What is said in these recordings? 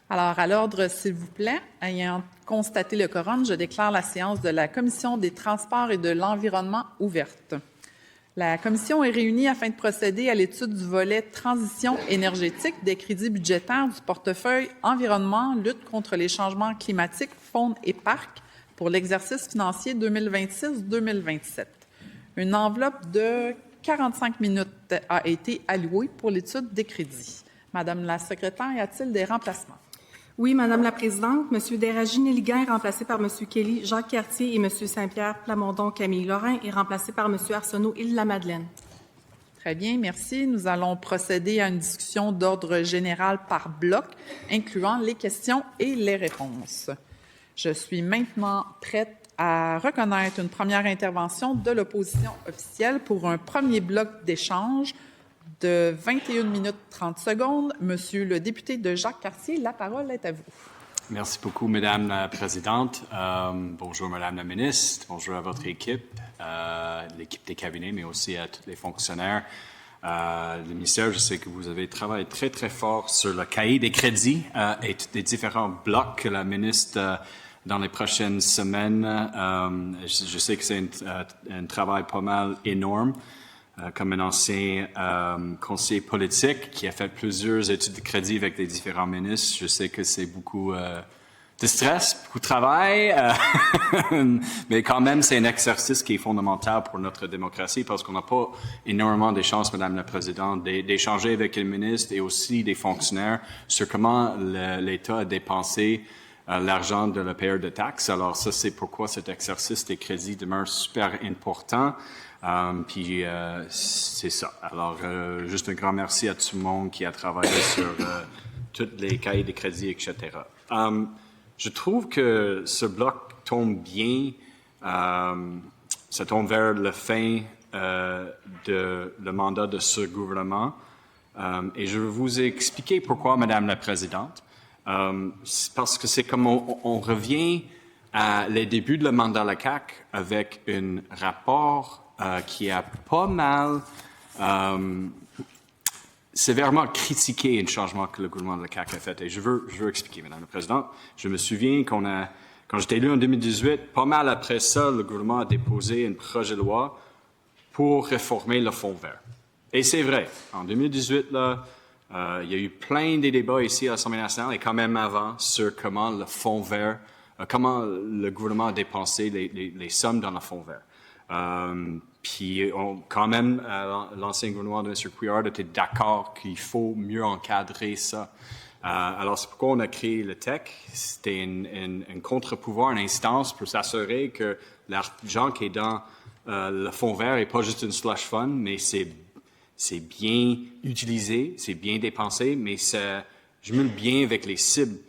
Alors, à l'ordre, s'il vous plaît, ayant constaté le quorum, je déclare la séance de la Commission des Transports et de l'Environnement ouverte. La Commission est réunie afin de procéder à l'étude du volet transition énergétique des crédits budgétaires du portefeuille environnement, lutte contre les changements climatiques, faune et parcs pour l'exercice financier 2026-2027. Une enveloppe de 45 minutes a été allouée pour l'étude des crédits. Madame la secrétaire, y a-t-il des remplacements? Oui, Madame la Présidente. M. Déragi-Néligan est remplacé par M. Kelly Jacques Cartier et M. Saint-Pierre Plamondon Camille Lorrain est remplacé par M. Arsenault Île-la-Madeleine. Très bien, merci. Nous allons procéder à une discussion d'ordre général par bloc, incluant les questions et les réponses. Je suis maintenant prête à reconnaître une première intervention de l'opposition officielle pour un premier bloc d'échange de 21 minutes 30 secondes. Monsieur le député de Jacques-Cartier, la parole est à vous. Merci beaucoup, Madame la Présidente. Bonjour, Madame la Ministre. Bonjour à votre équipe, l'équipe des cabinets, mais aussi à tous les fonctionnaires. Le ministère, je sais que vous avez travaillé très, très fort sur le cahier des crédits et tous les différents blocs que la ministre dans les prochaines semaines. Je sais que c'est un travail pas mal énorme. Comme un ancien conseiller politique qui a fait plusieurs études de crédit avec les différents ministres, je sais que c'est beaucoup de stress, beaucoup de travail, mais quand même, c'est un exercice qui est fondamental pour notre démocratie parce qu'on n'a pas énormément de chances, Madame la Présidente, d'échanger avec les ministres et aussi des fonctionnaires sur comment l'État a dépensé l'argent de le payeur de taxes. Alors ça, c'est pourquoi cet exercice des crédits demeure super important. Puis c'est ça. Alors, juste un grand merci à tout le monde qui a travaillé sur tous les cahiers de crédit, etc. Je trouve que ce bloc tombe bien. Ça tombe vers la fin de le mandat de ce gouvernement. Et je vais vous expliquer pourquoi, Madame la Présidente. Parce que c'est comme on revient à les débuts de le mandat de la CAQ avec un rapport qui a pas mal sévèrement critiqué un changement que le gouvernement de la CAQ a fait. Et je veux expliquer, Madame la Présidente. Je me souviens quand j'étais élu en 2018, pas mal après ça, le gouvernement a déposé un projet de loi pour réformer le Fonds vert. Et c'est vrai, en 2018, là, il y a eu plein de débats ici à l'Assemblée nationale et quand même avant sur comment le Fonds vert, comment le gouvernement a dépensé les sommes dans le Fonds vert. Puis, quand même, l'ancien gouvernement de M. Couillard était d'accord qu'il faut mieux encadrer ça. Alors, c'est pourquoi on a créé le TEC. C'était un contre-pouvoir, une instance pour s'assurer que l'argent qui est dans le Fonds vert n'est pas juste une slush fund, mais c'est bien utilisé, c'est bien dépensé, mais ça jumelle bien avec les cibles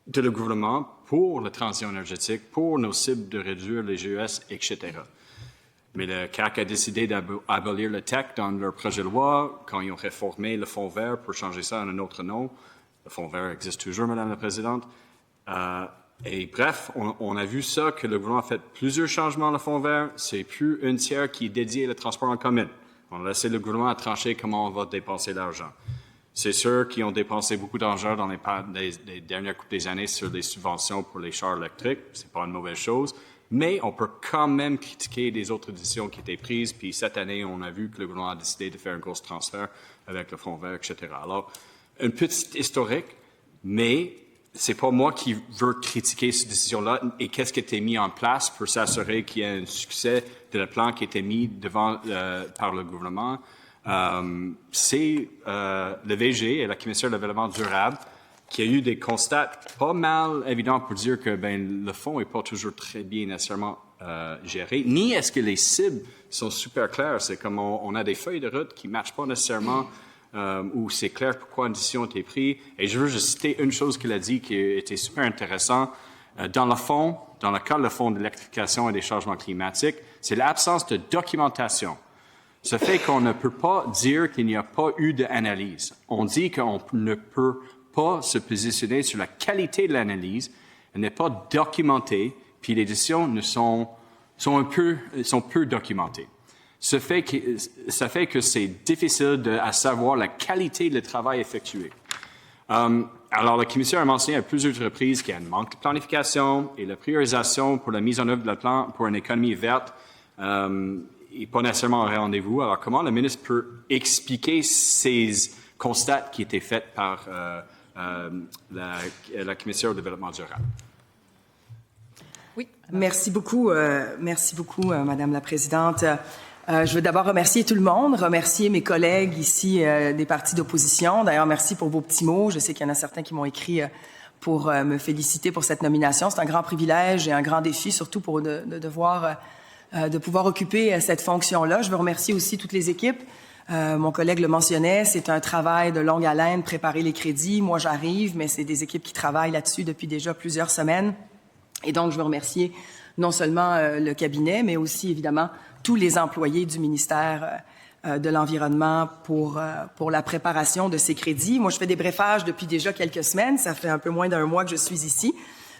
de le gouvernement pour la transition énergétique, pour nos cibles de réduire les GES, etc. Mais le CAQ a décidé d'abolir le TEC dans leur projet de loi quand ils ont réformé le Fonds vert pour changer ça en un autre nom. Le Fonds vert existe toujours, Madame la Présidente. Et bref, on a vu ça, que le gouvernement a fait plusieurs changements dans le Fonds vert. C'est plus un tiers qui est dédié au transport en commun. On a laissé le gouvernement à trancher comment on va dépenser l'argent. C'est sûr qu'ils ont dépensé beaucoup d'argent dans les dernières années sur les subventions pour les chars électriques. C'est pas une mauvaise chose. Mais on peut quand même critiquer des autres décisions qui étaient prises. Puis cette année, on a vu que le gouvernement a décidé de faire un gros transfert avec le Fonds vert, etc. Alors, une petite historique, mais c'est pas moi qui veux critiquer cette décision-là et qu'est-ce qui a été mis en place pour s'assurer qu'il y ait un succès de le plan qui a été mis devant par le gouvernement. C'est le VG et la Commission de développement durable qui a eu des constats pas mal évidents pour dire que le fonds n'est pas toujours très bien nécessairement géré, ni est-ce que les cibles sont super claires. C'est comme on a des feuilles de route qui ne matchent pas nécessairement, où c'est clair pourquoi une décision a été prise. Et je veux juste citer une chose qu'il a dit qui était super intéressant. Dans le fond, dans le cas du fonds d'électrification et des changements climatiques, c'est l'absence de documentation. Ce fait qu'on ne peut pas dire qu'il n'y a pas eu d'analyse. On dit qu'on ne peut pas se positionner sur la qualité de l'analyse, elle n'est pas documentée, puis les décisions sont peu documentées. Ça fait que c'est difficile à savoir la qualité du travail effectué. Alors, le commissaire a mentionné à plusieurs reprises qu'il y a un manque de planification et la priorisation pour la mise en œuvre de plan pour une économie verte n'est pas nécessairement un rendez-vous. Alors, comment le ministre peut expliquer ces constats qui étaient faits par la commissaire au développement durable? Oui. Merci beaucoup, Madame la Présidente. Je veux d'abord remercier tout le monde, remercier mes collègues ici des partis d'opposition. D'ailleurs, merci pour vos petits mots. Je sais qu'il y en a certains qui m'ont écrit pour me féliciter pour cette nomination. C'est un grand privilège et un grand défi, surtout pour de pouvoir occuper cette fonction-là. Je veux remercier aussi toutes les équipes. Mon collègue le mentionnait, c'est un travail de longue haleine, préparer les crédits. Moi, j'arrive, mais c'est des équipes qui travaillent là-dessus depuis déjà plusieurs semaines. Et donc, je veux remercier non seulement le cabinet, mais aussi, évidemment, tous les employés du ministère de l'Environnement pour la préparation de ces crédits. Moi, je fais des briefages depuis déjà quelques semaines. Ça fait un peu moins d'un mois que je suis ici,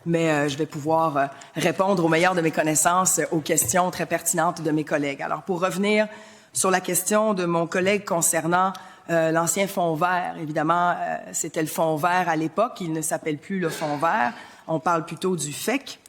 mais je vais pouvoir répondre au meilleur de mes connaissances aux questions très pertinentes de mes collègues. Alors, pour revenir sur la question de mon collègue concernant l'ancien fonds vert, évidemment, c'était le fonds vert à l'époque. Il ne s'appelle plus le fonds vert. On parle plutôt du FEC,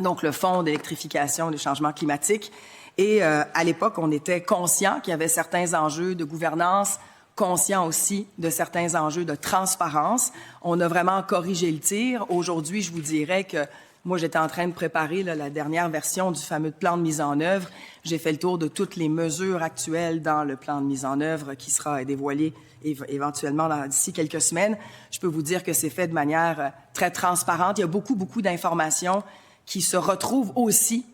donc le Fonds d'électrification et de changement climatique. Et à l'époque, on était conscient qu'il y avait certains enjeux de gouvernance, conscient aussi de certains enjeux de transparence. On a vraiment corrigé le tir. Aujourd'hui, je vous dirais que moi, j'étais en train de préparer la dernière version du fameux plan de mise en œuvre. J'ai fait le tour de toutes les mesures actuelles dans le plan de mise en œuvre qui sera dévoilé éventuellement d'ici quelques semaines. Je peux vous dire que c'est fait de manière très transparente. Il y a beaucoup d'informations qui se retrouvent aussi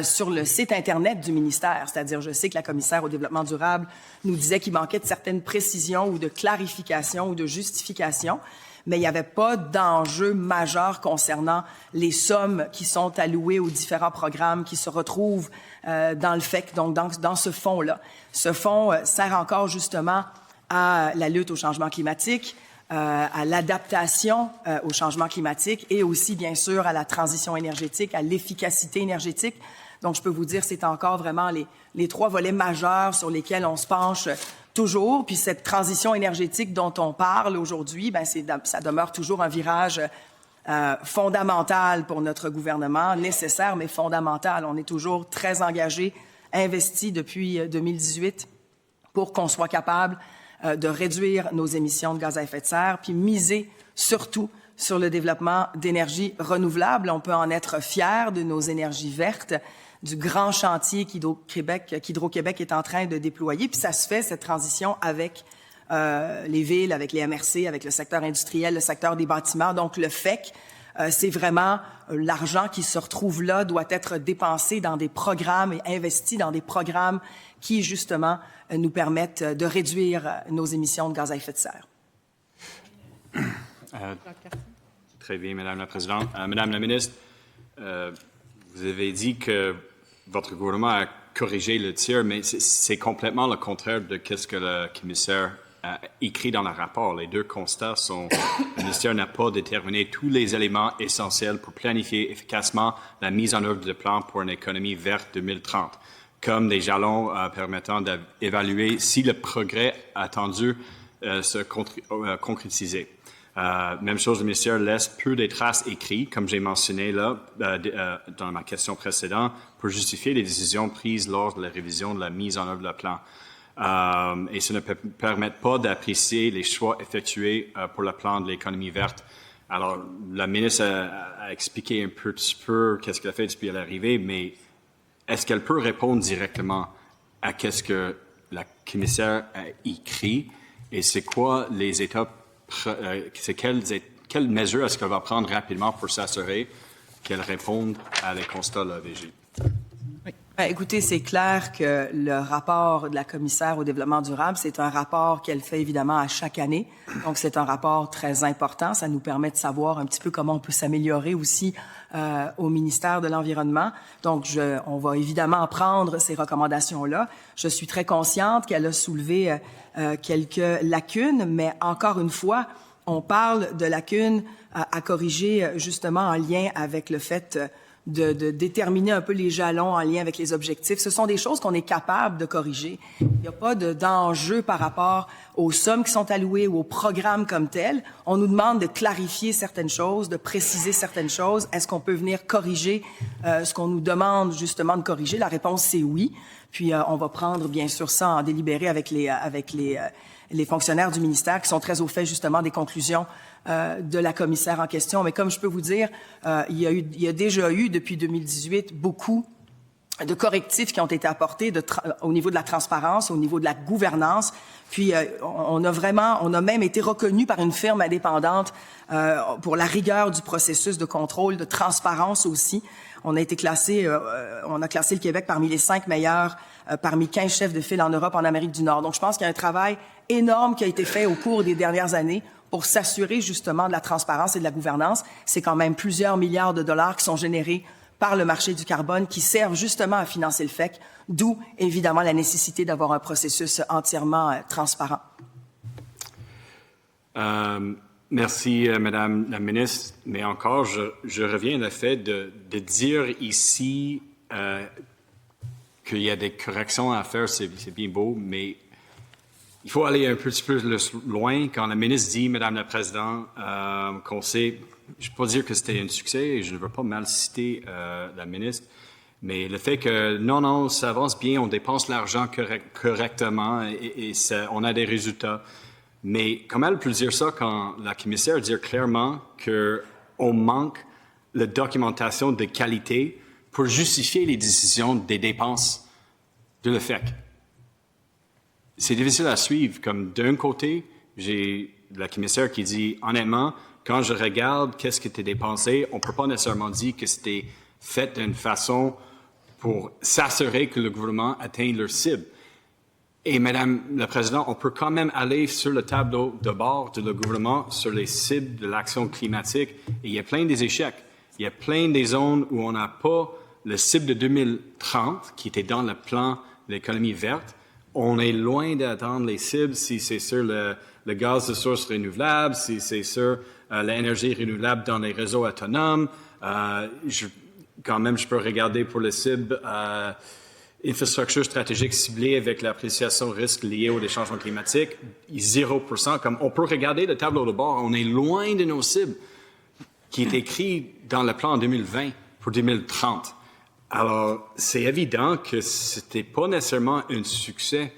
sur le site Internet du ministère. C'est-à-dire, je sais que la commissaire au développement durable nous disait qu'il manquait de certaines précisions ou de clarifications ou de justifications, mais il n'y avait pas d'enjeu majeur concernant les sommes qui sont allouées aux différents programmes qui se retrouvent dans le FEC, donc dans ce fonds-là. Ce fonds sert encore justement à la lutte au changement climatique, à l'adaptation au changement climatique et aussi, bien sûr, à la transition énergétique, à l'efficacité énergétique. Donc, je peux vous dire, c'est encore vraiment les trois volets majeurs sur lesquels on se penche toujours. Puis cette transition énergétique dont on parle aujourd'hui, ça demeure toujours un virage fondamental pour notre gouvernement, nécessaire mais fondamental. On est toujours très engagé, investi depuis 2018 pour qu'on soit capable de réduire nos émissions de gaz à effet de serre, puis miser surtout sur le développement d'énergies renouvelables. On peut en être fier de nos énergies vertes, du grand chantier qu'Hydro-Québec est en train de déployer. Puis ça se fait, cette transition, avec les villes, avec les MRC, avec le secteur industriel, le secteur des bâtiments. Donc, le FEC, c'est vraiment l'argent qui se retrouve là, doit être dépensé dans des programmes et investi dans des programmes qui, justement, nous permettent de réduire nos émissions de gaz à effet de serre. Très bien, Madame la Présidente. Madame la Ministre, vous avez dit que votre gouvernement a corrigé le tir, mais c'est complètement le contraire de ce que le commissaire a écrit dans le rapport. Les deux constats sont le ministère n'a pas déterminé tous les éléments essentiels pour planifier efficacement la mise en œuvre du plan pour une économie verte 2030, comme des jalons permettant d'évaluer si le progrès attendu se concrétisait. Même chose, le ministère laisse peu de traces écrites, comme j'ai mentionné là dans ma question précédente, pour justifier les décisions prises lors de la révision de la mise en œuvre du plan. Et ça ne permet pas d'apprécier les choix effectués pour le plan de l'économie verte. Alors, la ministre a expliqué un petit peu qu'est-ce qu'elle a fait depuis l'arrivée, mais est-ce qu'elle peut répondre directement à qu'est-ce que la commissaire a écrit et c'est quoi les étapes, quelles mesures est-ce qu'elle va prendre rapidement pour s'assurer qu'elle réponde à les constats de la VG? Oui. Écoutez, c'est clair que le rapport de la commissaire au développement durable, c'est un rapport qu'elle fait évidemment à chaque année. Donc, c'est un rapport très important. Ça nous permet de savoir un petit peu comment on peut s'améliorer aussi au ministère de l'Environnement. Donc, on va évidemment prendre ces recommandations-là. Je suis très consciente qu'elle a soulevé quelques lacunes, mais encore une fois, on parle de lacunes à corriger justement en lien avec le fait de déterminer un peu les jalons en lien avec les objectifs. Ce sont des choses qu'on est capable de corriger. Il n'y a pas d'enjeu par rapport aux sommes qui sont allouées ou aux programmes comme tels. On nous demande de clarifier certaines choses, de préciser certaines choses. Est-ce qu'on peut venir corriger ce qu'on nous demande justement de corriger? La réponse, c'est oui. Puis on va prendre, bien sûr, ça en délibéré avec les fonctionnaires du ministère qui sont très au fait, justement, des conclusions de la commissaire en question. Mais comme je peux vous dire, il y a déjà eu, depuis 2018, beaucoup de correctifs qui ont été apportés au niveau de la transparence, au niveau de la gouvernance. Puis, on a même été reconnu par une firme indépendante pour la rigueur du processus de contrôle, de transparence aussi. On a classé le Québec parmi les 5 meilleurs, parmi 15 chefs de file en Europe, en Amérique du Nord. Donc, je pense qu'il y a un travail énorme qui a été fait au cours des dernières années pour s'assurer justement de la transparence et de la gouvernance. C'est quand même plusieurs milliards de dollars qui sont générés par le marché du carbone qui servent justement à financer le FEC, d'où évidemment la nécessité d'avoir un processus entièrement transparent. Merci, Madame la ministre. Mais encore, je reviens au fait de dire ici qu'il y a des corrections à faire, c'est bien beau, mais il faut aller un petit peu loin quand la ministre dit, Madame la Présidente, qu'on sait, je ne peux pas dire que c'était un succès et je ne veux pas mal citer la ministre, mais le fait que non, ça avance bien, on dépense l'argent correctement et on a des résultats. Mais comment elle peut dire ça quand la commissaire dit clairement qu'on manque la documentation de qualité pour justifier les décisions des dépenses de l'EFEC? C'est difficile à suivre. Comme d'un côté, j'ai la commissaire qui dit, honnêtement, quand je regarde qu'est-ce qui était dépensé, on ne peut pas nécessairement dire que c'était fait d'une façon pour s'assurer que le gouvernement atteigne leur cible. Et Madame la Présidente, on peut quand même aller sur le tableau de bord de le gouvernement sur les cibles de l'action climatique. Et il y a plein des échecs. Il y a plein des zones où on n'a pas le cible de 2030 qui était dans le plan de l'économie verte. On est loin d'atteindre les cibles si c'est sur le gaz de source renouvelable, si c'est sur l'énergie renouvelable dans les réseaux autonomes. Quand même, je peux regarder pour le cible infrastructure stratégique ciblée avec l'appréciation risque liée au changement climatique, 0%. Comme on peut regarder le tableau de bord, on est loin de nos cibles qui est écrit dans le plan en 2020 pour 2030. Alors, c'est évident que c'était pas nécessairement un succès,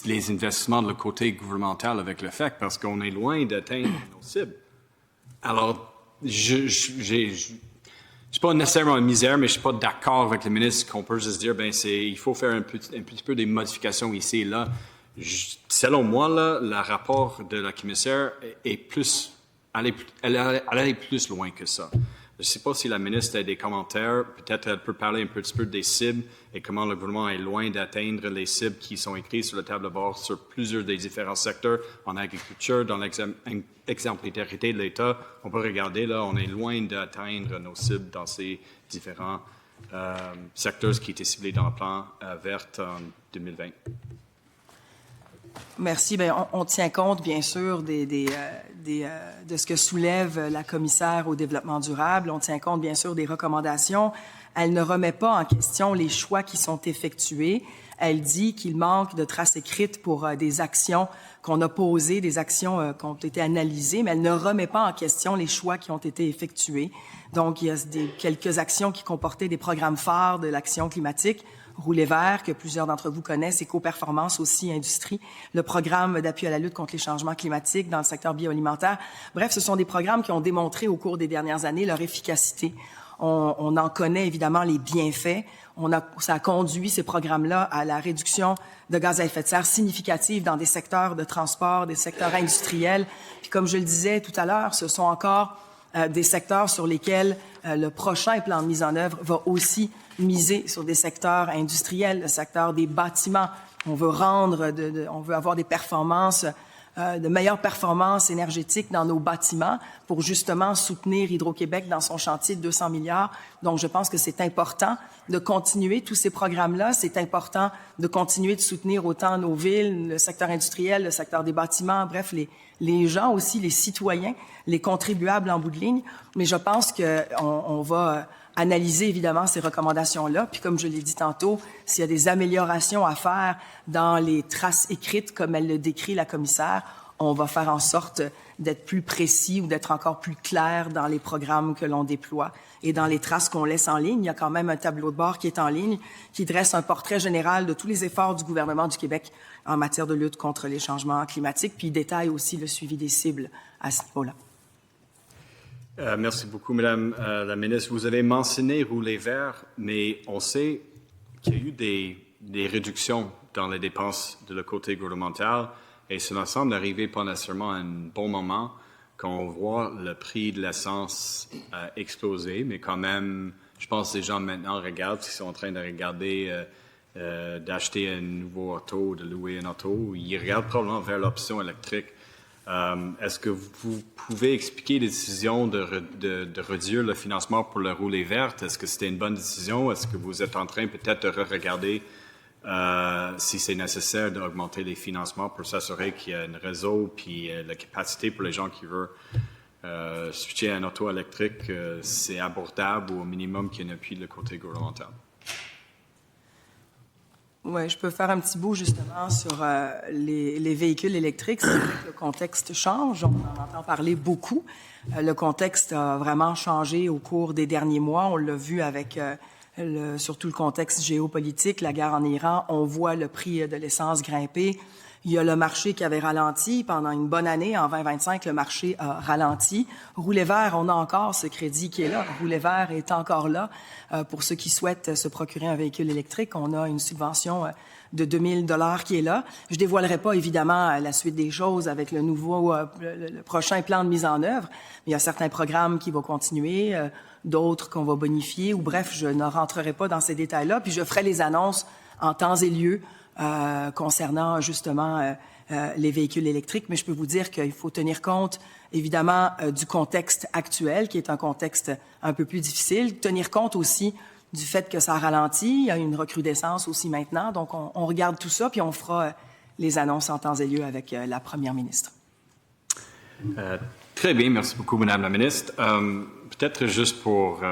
les investissements de le côté gouvernemental avec le FEC, parce qu'on est loin d'atteindre nos cibles. Alors, je suis pas nécessairement en misère, mais je suis pas d'accord avec le ministre qu'on peut juste dire, il faut faire un petit peu des modifications ici et là. Selon moi, là, le rapport de la commissaire elle allait plus loin que ça. Je ne sais pas si la ministre a des commentaires. Peut-être elle peut parler un petit peu des cibles et comment le gouvernement est loin d'atteindre les cibles qui sont écrites sur le tableau de bord sur plusieurs des différents secteurs, en agriculture, dans l'exemplarité de l'État. On peut regarder, là, on est loin d'atteindre nos cibles dans ces différents secteurs qui étaient ciblés dans le plan vert en 2020. Merci. Bien, on tient compte, bien sûr, de ce que soulève la commissaire au développement durable. On tient compte, bien sûr, des recommandations. Elle ne remet pas en question les choix qui sont effectués. Elle dit qu'il manque de traces écrites pour des actions qu'on a posées, des actions qui ont été analysées, mais elle ne remet pas en question les choix qui ont été effectués. Donc, il y a quelques actions qui comportaient des programmes phares de l'action climatique. Rouler vert, que plusieurs d'entre vous connaissent, Éco-performance aussi, industrie, le programme d'appui à la lutte contre les changements climatiques dans le secteur bioalimentaire. Bref, ce sont des programmes qui ont démontré au cours des dernières années leur efficacité. On en connaît évidemment les bienfaits. Ça a conduit ces programmes-là à la réduction de gaz à effet de serre significative dans des secteurs de transport, des secteurs industriels. Puis comme je le disais tout à l'heure, ce sont encore des secteurs sur lesquels le prochain plan de mise en œuvre va aussi miser sur des secteurs industriels, le secteur des bâtiments. On veut on veut avoir des performances, de meilleures performances énergétiques dans nos bâtiments pour justement soutenir Hydro-Québec dans son chantier de 200 milliards. Donc, je pense que c'est important de continuer tous ces programmes-là. C'est important de continuer de soutenir autant nos villes, le secteur industriel, le secteur des bâtiments, bref, les gens aussi, les citoyens, les contribuables en bout de ligne. Mais je pense qu'on va analyser évidemment ces recommandations-là. Puis comme je l'ai dit tantôt, s'il y a des améliorations à faire dans les traces écrites, comme elle le décrit la commissaire, on va faire en sorte d'être plus précis ou d'être encore plus clair dans les programmes que l'on déploie. Et dans les traces qu'on laisse en ligne, il y a quand même un tableau de bord qui est en ligne, qui dresse un portrait général de tous les efforts du gouvernement du Québec en matière de lutte contre les changements climatiques, puis il détaille aussi le suivi des cibles à ce niveau-là. Merci beaucoup, Madame la ministre. Vous avez mentionné rouler vert, mais on sait qu'il y a eu des réductions dans les dépenses de le côté gouvernemental et cela semble arriver pas nécessairement à un bon moment quand on voit le prix de l'essence exploser, mais quand même, je pense que les gens maintenant regardent, ils sont en train de regarder d'acheter un nouveau auto, de louer un auto, ils regardent probablement vers l'option électrique. Est-ce que vous pouvez expliquer les décisions de réduire le financement pour le rouler verte? Est-ce que c'était une bonne décision? Est-ce que vous êtes en train peut-être de regarder si c'est nécessaire d'augmenter les financements pour s'assurer qu'il y a un réseau puis la capacité pour les gens qui veulent switcher à un auto électrique, c'est abordable ou au minimum qu'il y ait un appui de le côté gouvernemental? Oui, je peux faire un petit bout justement sur les véhicules électriques. C'est vrai que le contexte change, on en entend parler beaucoup. Le contexte a vraiment changé au cours des derniers mois. On l'a vu avec surtout le contexte géopolitique, la guerre en Iran. On voit le prix de l'essence grimper. Il y a le marché qui avait ralenti pendant une bonne année. En 2025, le marché a ralenti. Rouler vert, on a encore ce crédit qui est là. Rouler vert est encore là. Pour ceux qui souhaitent se procurer un véhicule électrique, on a une subvention de 2 000 $ qui est là. Je dévoilerai pas, évidemment, la suite des choses avec le nouveau, le prochain plan de mise en œuvre. Mais il y a certains programmes qui vont continuer, d'autres qu'on va bonifier. Ou bref, je ne rentrerai pas dans ces détails-là. Puis je ferai les annonces en temps et lieu concernant justement les véhicules électriques, mais je peux vous dire qu'il faut tenir compte évidemment du contexte actuel, qui est un contexte un peu plus difficile, tenir compte aussi du fait que ça ralentit, il y a une recrudescence aussi maintenant, donc on regarde tout ça, puis on fera les annonces en temps et lieu avec la première ministre. Très bien, merci beaucoup, Madame la ministre. Peut-être juste pour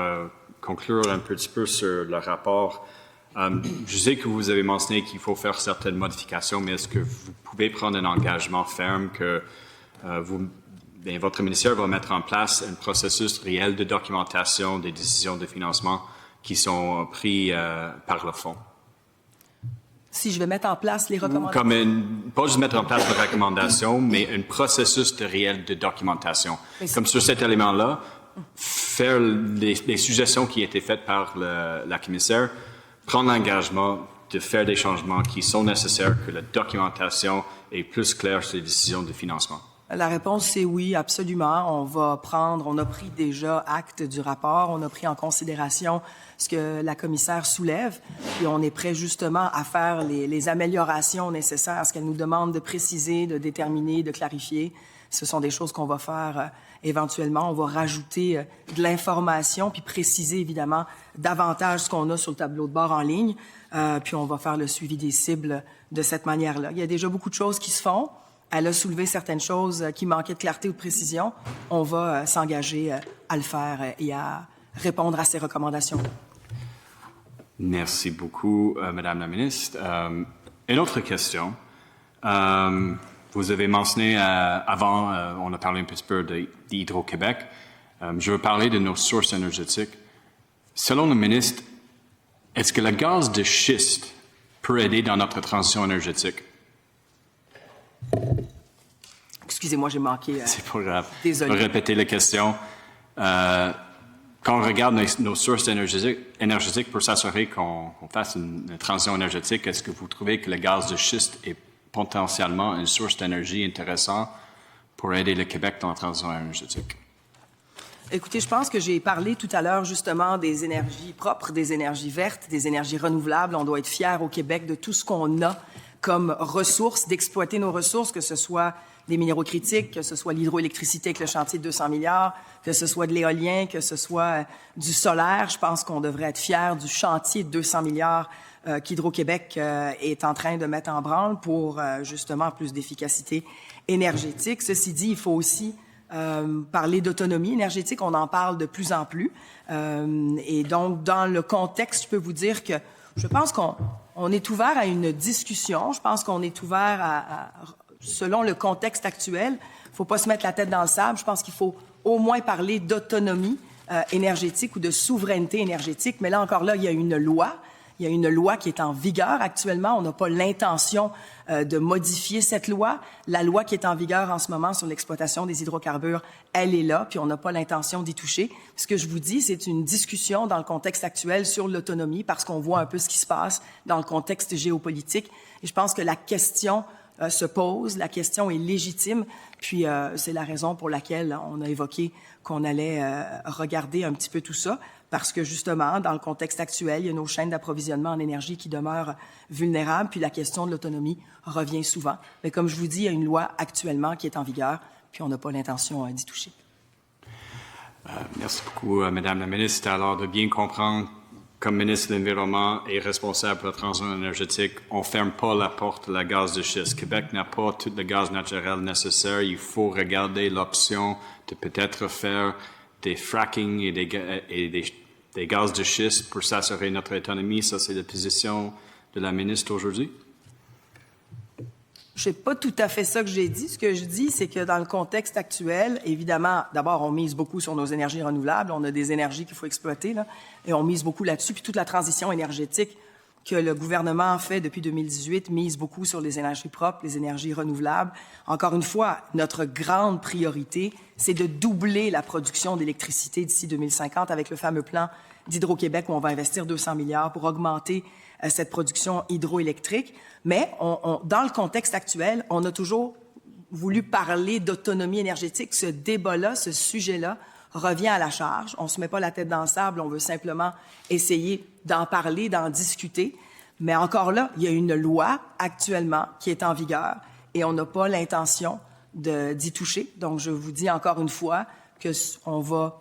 conclure un petit peu sur le rapport, je sais que vous avez mentionné qu'il faut faire certaines modifications, mais est-ce que vous pouvez prendre un engagement ferme que votre ministère va mettre en place un processus réel de documentation des décisions de financement qui sont prises par le fonds? Si je vais mettre en place les recommandations? Pas juste mettre en place des recommandations, mais un processus réel de documentation. Comme sur cet élément-là, faire les suggestions qui ont été faites par la commissaire, prendre l'engagement de faire des changements qui sont nécessaires, que la documentation est plus claire sur les décisions de financement. La réponse, c'est oui, absolument. On a pris déjà acte du rapport, on a pris en considération ce que la commissaire soulève, puis on est prêt justement à faire les améliorations nécessaires à ce qu'elle nous demande de préciser, de déterminer, de clarifier. Ce sont des choses qu'on va faire éventuellement. On va rajouter de l'information, puis préciser évidemment davantage ce qu'on a sur le tableau de bord en ligne, puis on va faire le suivi des cibles de cette manière-là. Il y a déjà beaucoup de choses qui se font. Elle a soulevé certaines choses qui manquaient de clarté ou de précision. On va s'engager à le faire et à répondre à ces recommandations. Merci beaucoup, Madame la ministre. Une autre question. Vous avez mentionné avant, on a parlé un petit peu d'Hydro-Québec. Je veux parler de nos sources énergétiques. Selon le ministre, est-ce que le gaz de schiste peut aider dans notre transition énergétique? Excusez-moi, j'ai manqué. C'est pas grave. Désolé. Je vais répéter la question. Quand on regarde nos sources énergétiques pour s'assurer qu'on fasse une transition énergétique, est-ce que vous trouvez que le gaz de schiste est potentiellement une source d'énergie intéressante pour aider le Québec dans la transition énergétique? Écoutez, je pense que j'ai parlé tout à l'heure justement des énergies propres, des énergies vertes, des énergies renouvelables. On doit être fiers au Québec de tout ce qu'on a comme ressources, d'exploiter nos ressources, que ce soit des minéraux critiques, que ce soit l'hydroélectricité avec le chantier de 200 milliards, que ce soit de l'éolien, que ce soit du solaire. Je pense qu'on devrait être fiers du chantier de 200 milliards qu'Hydro-Québec est en train de mettre en branle pour justement plus d'efficacité énergétique. Ceci dit, il faut aussi parler d'autonomie énergétique, on en parle de plus en plus. Et donc, dans le contexte, je peux vous dire que je pense qu'on est ouvert à une discussion. Je pense qu'on est ouvert selon le contexte actuel. Il ne faut pas se mettre la tête dans le sable. Je pense qu'il faut au moins parler d'autonomie énergétique ou de souveraineté énergétique. Mais là, encore là, il y a une loi. Il y a une loi qui est en vigueur actuellement. On n'a pas l'intention de modifier cette loi. La loi qui est en vigueur en ce moment sur l'exploitation des hydrocarbures, elle est là, puis on n'a pas l'intention d'y toucher. Ce que je vous dis, c'est une discussion dans le contexte actuel sur l'autonomie, parce qu'on voit un peu ce qui se passe dans le contexte géopolitique. Et je pense que la question se pose, la question est légitime, puis c'est la raison pour laquelle on a évoqué qu'on allait regarder un petit peu tout ça, parce que justement, dans le contexte actuel, il y a nos chaînes d'approvisionnement en énergie qui demeurent vulnérables, puis la question de l'autonomie revient souvent. Mais comme je vous dis, il y a une loi actuellement qui est en vigueur, puis on n'a pas l'intention d'y toucher. Merci beaucoup, Madame la ministre. Alors, de bien comprendre, comme ministre de l'Environnement et responsable pour la transition énergétique, on ne ferme pas la porte à la gaz de schiste. Québec n'a pas tout le gaz naturel nécessaire. Il faut regarder l'option de peut-être faire des fracking et des gaz de schiste pour s'assurer notre autonomie. Ça, c'est la position de la ministre aujourd'hui? Je sais pas tout à fait ça que j'ai dit. Ce que je dis, c'est que dans le contexte actuel, évidemment, d'abord, on mise beaucoup sur nos énergies renouvelables. On a des énergies qu'il faut exploiter, là, et on mise beaucoup là-dessus. Puis toute la transition énergétique que le gouvernement fait depuis 2018 mise beaucoup sur les énergies propres, les énergies renouvelables. Encore une fois, notre grande priorité, c'est de doubler la production d'électricité d'ici 2050 avec le fameux plan d'Hydro-Québec où on va investir 200 milliards pour augmenter cette production hydroélectrique. Mais dans le contexte actuel, on a toujours voulu parler d'autonomie énergétique. Ce débat-là, ce sujet-là, revient à la charge. On ne se met pas la tête dans le sable, on veut simplement essayer d'en parler, d'en discuter. Mais encore là, il y a une loi actuellement qui est en vigueur et on n'a pas l'intention d'y toucher. Donc, je vous dis encore une fois qu'on va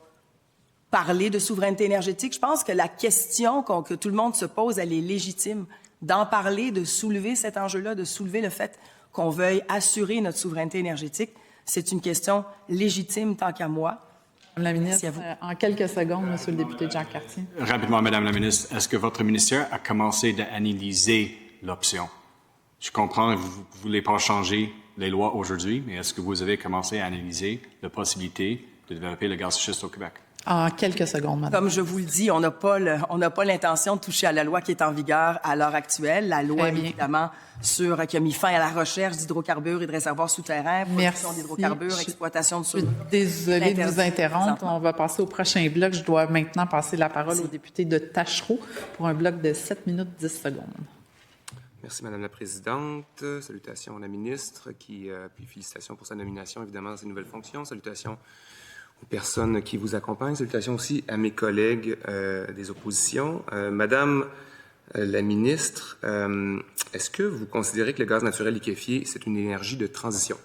parler de souveraineté énergétique. Je pense que la question que tout le monde se pose, elle est légitime. D'en parler, de soulever cet enjeu-là, de soulever le fait qu'on veuille assurer notre souveraineté énergétique, c'est une question légitime tant qu'à moi. Madame la ministre, merci à vous. En quelques secondes, Monsieur le député Jacques Cartier. Rapidement, Madame la ministre, est-ce que votre ministère a commencé d'analyser l'option? Je comprends que vous ne voulez pas changer les lois aujourd'hui, mais est-ce que vous avez commencé à analyser la possibilité de développer le gaz de schiste au Québec? En quelques secondes, Madame. Comme je vous le dis, on n'a pas l'intention de toucher à la loi qui est en vigueur à l'heure actuelle. La loi, évidemment, qui a mis fin à la recherche d'hydrocarbures et de réservoirs souterrains, production d'hydrocarbures, exploitation de Je suis désolée de vous interrompre. On va passer au prochain bloc. Je dois maintenant passer la parole au député de Tachereau pour un bloc de 7 minutes 10 secondes. Merci, Madame la Présidente. Salutations à la ministre, puis félicitations pour sa nomination, évidemment, dans ses nouvelles fonctions. Salutations aux personnes qui vous accompagnent. Salutations aussi à mes collègues des oppositions. Madame la ministre, est-ce que vous considérez que le gaz naturel liquéfié, c'est une énergie de transition?